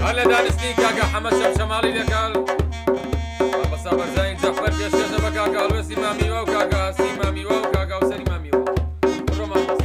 هلا دانستي كاكا حمد شمالي لقال بابا صابر زين جعفر بيشكز بكاكا قالوا سيما ميوا وكاكا سيما ميوا وكاكا وسليما ميوا الرومان بس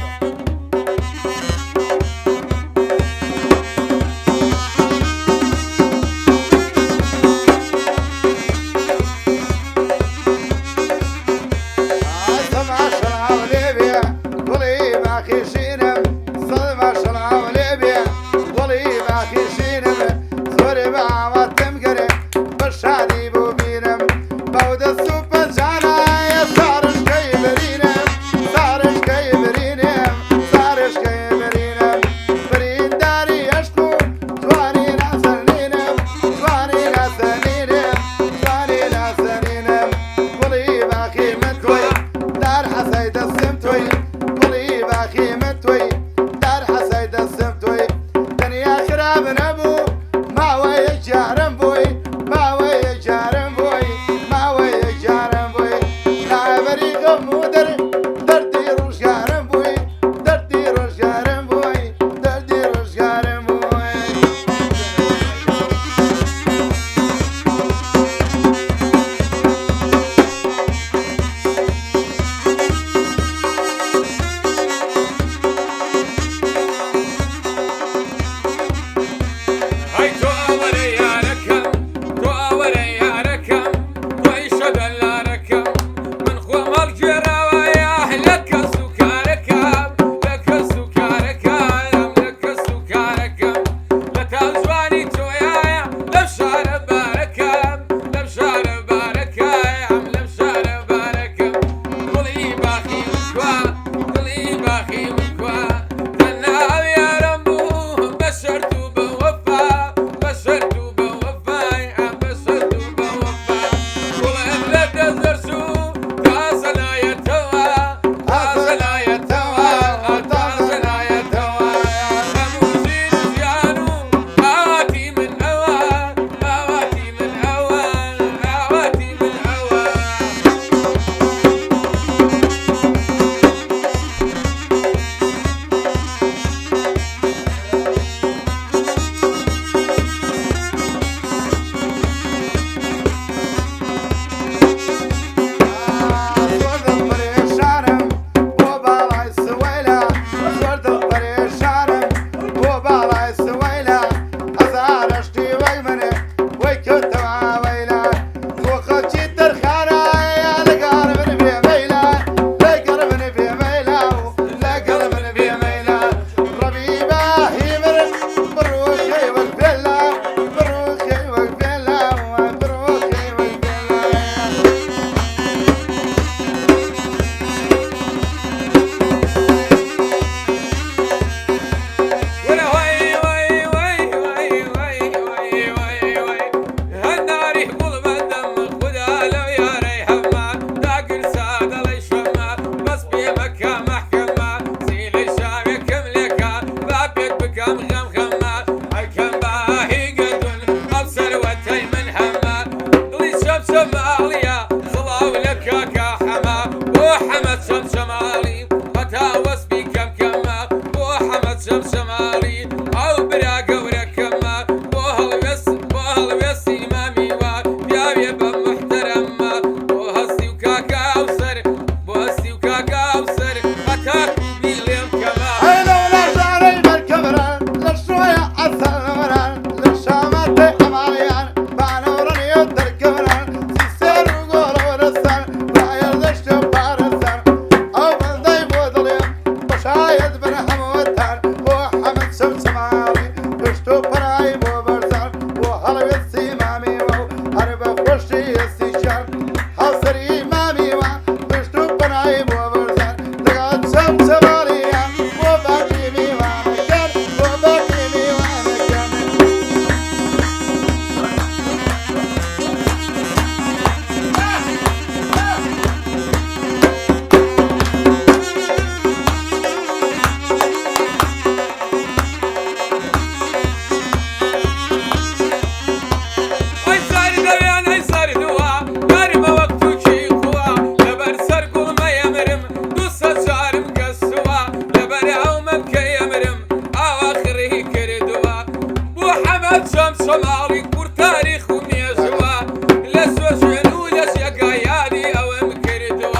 محمد شمس شمالي كور تاريخ وميزوا لسوشن ولسيقا يادي او مكردوا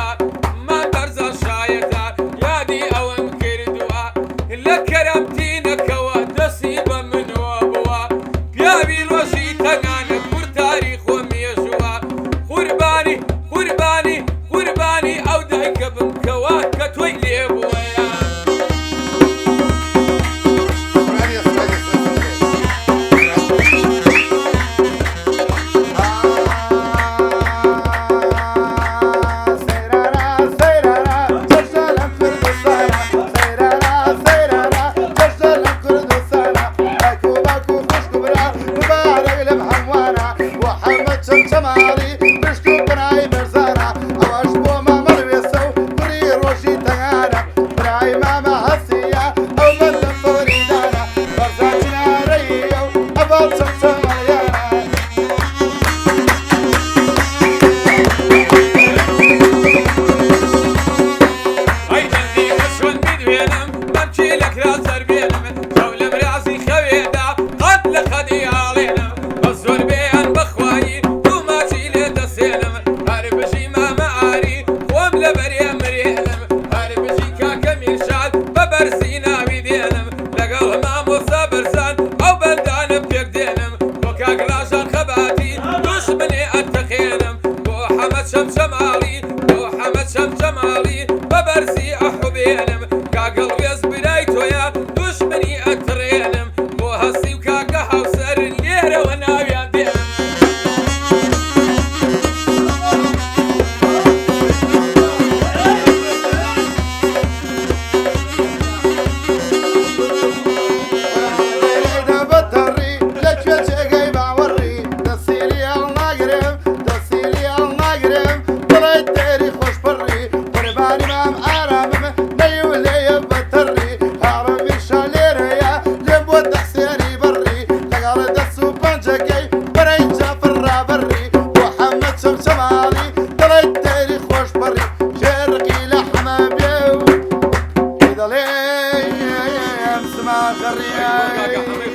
ما ترزا شايتا يادي او مكردوا لكرمتينك ودسيبا من وابوا بيابي الوشي تنانا كور تاريخ وميزوا قرباني قرباني قرباني او دايك بمكواك تويلي بويا شمالي بشكو براي مرزانا أواش بوما مرويسو بري روشي تغانا براي ماما هسيا أو من فريدانا برزاتنا ريو أبال شماليانا أيضا دي وشون بدوينم بمشي لك راسر بينم جولة براسي خويدا قد خدي علينا بزور بيان بخواني برسينا بيدينم لقل ما مصبرسان او بلدان بيقدينم وكاك راشان خباتي دشمني اتخينم بو حمد شم شمالي بو حمد شم شمالي ببرسي احبينم كاقل ويز بنايتو يا دشمني اترينم بو هسي وكاك هاوسر الليرة وناويان دينم ما غريان